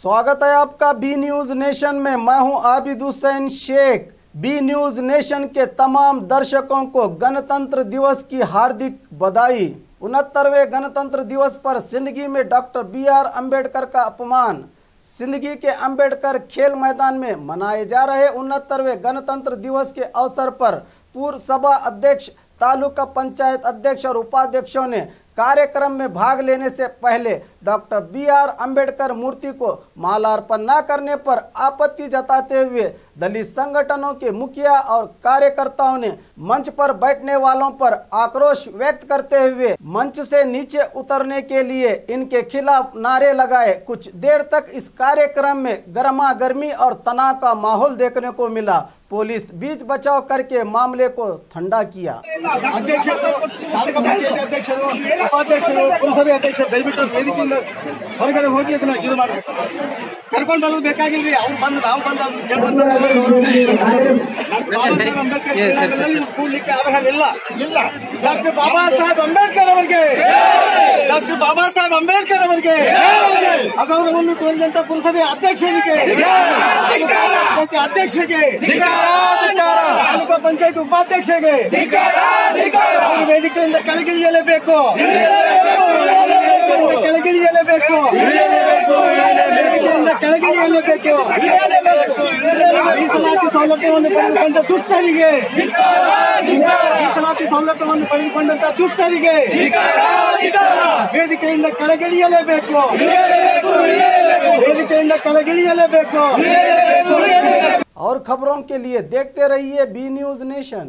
स्वागत है आपका बी न्यूज नेशन में। मैं हूं Abid Hussain Shaikh. B news nation के तमाम दर्शकों को गणतंत्र दिवस की हार्दिक बधाई। 69वें गणतंत्र दिवस पर सिंदगी में डॉक्टर BR अम्बेडकर का अपमान। सिंदगी के अम्बेडकर खेल मैदान में मनाए जा रहे 69वें गणतंत्र दिवस के अवसर पर पूर्व सभा अध्यक्ष, तालुका पंचायत अध्यक्ष और उपाध्यक्षों ने कार्यक्रम में भाग लेने से पहले डॉक्टर BR अम्बेडकर मूर्ति को मालार्पण न करने पर आपत्ति जताते हुए दलित संगठनों के मुखिया और कार्यकर्ताओं ने मंच पर बैठने वालों पर आक्रोश व्यक्त करते हुए मंच से नीचे उतरने के लिए इनके खिलाफ नारे लगाए। कुछ देर तक इस कार्यक्रम में गर्मा गर्मी और तनाव का माहौल देखने को मिला। पुलिस बीच बचाव करके मामले को ठंडा किया। उपाध्यक्षರು ಪುರಸಭೆ ಅಧ್ಯಕ್ಷ ದಯವಿಟ್ಟು ವೇದಿಕೆಯಿಂದ ಹೊರಗಡೆ ಹೋಗಿ ಅದನ್ನ ಇದು ಮಾಡಬೇಕು, ಕರ್ಕೊಂಡು ಬರೋದು ಬೇಕಾಗಿಲ್ರಿ. ಅವ್ರು ಬಂದು ನಾವು ಬಂದು ಅಂಬೇಡ್ಕರ್ ಕೂಡ್ಲಿಕ್ಕೆ ಅರ್ಹರ ಇಲ್ಲ. ಡಾಕ್ಟರ್ ಬಾಬಾ ಸಾಹೇಬ್ ಅಂಬೇಡ್ಕರ್ ಅವರಿಗೆ, ಡಾಕ್ಟರ್ ಬಾಬಾ ಸಾಹೇಬ್ ಅಂಬೇಡ್ಕರ್ ಅವರಿಗೆ ಅಗೌರವವನ್ನು ತೋರಿದಂತ ಪುರಸಭೆ ಅಧ್ಯಕ್ಷರಿಗೆ, ಅಧ್ಯಕ್ಷರಿಗೆ, ತಾಲೂಕಾ ಪಂಚಾಯತ್ ಉಪಾಧ್ಯಕ್ಷರಿಗೆ ಅವರು ವೇದಿಕೆಯಿಂದ ಕೆಳಗಿಳಿಯಲೇಬೇಕು, ಕೆಳಗಿಳಿಯಲೇಬೇಕು, ವೇದಿಕೆಯಿಂದ ಕೆಳಗಿಳಿಯಲೇಬೇಕು. ಮೀಸಲಾತಿ ಸೌಲಭ್ಯವನ್ನು ಪಡೆದುಕೊಂಡ ದುಷ್ಟರಿಗೆ, ಮೀಸಲಾತಿ ಸೌಲಭ್ಯವನ್ನು ಪಡೆದುಕೊಂಡಂತ ದುಷ್ಟರಿಗೆ ವೇದಿಕೆಯಿಂದ ಕೆಳಗಿಳಿಯಲೇಬೇಕು, ವೇದಿಕೆಯಿಂದ ಕೆಳಗಿಳಿಯಲೇಬೇಕು. और खबरों के लिए देखते रहिए बी न्यूज नेशन।